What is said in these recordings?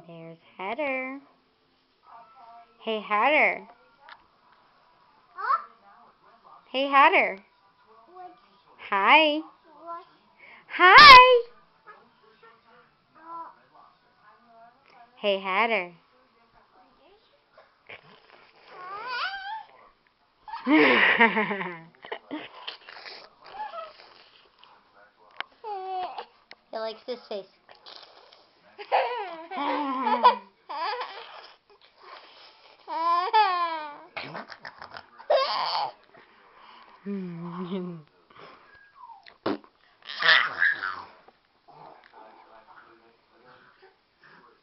There's Hatter. Hey, Hatter. Hey, Hatter. Hi. Hi. Hey, Hatter. He likes this face.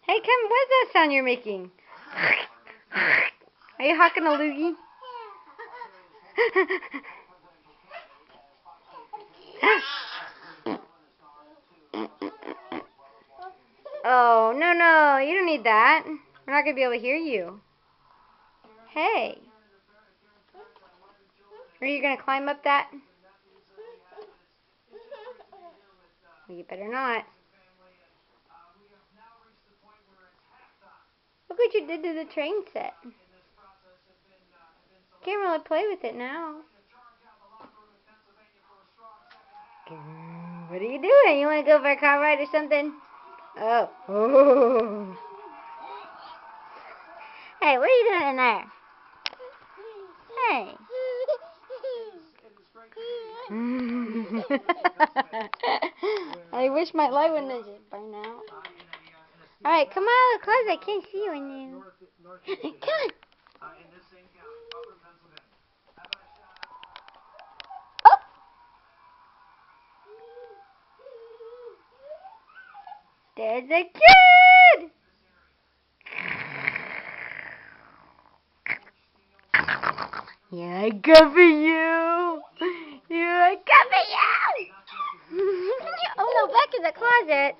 Hey, come, what's that sound you're making? Are you hawking a loogie? Oh, no, you don't need that. We're not going to be able to hear you. Hey. Are you going to climb up that? Well, you better not. Look what you did to the train set. Can't really play with it now. What are you doing? You want to go for a car ride or something? Oh. Hey, what are you doing in there? Hey. I wish my light wouldn't have hit by now. Alright, come on, close. I can't see you in there. Come on. Oh. There's a kid. Yeah, I cover you. Yeah, I cover you. Oh no, back in the closet.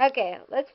Okay, let's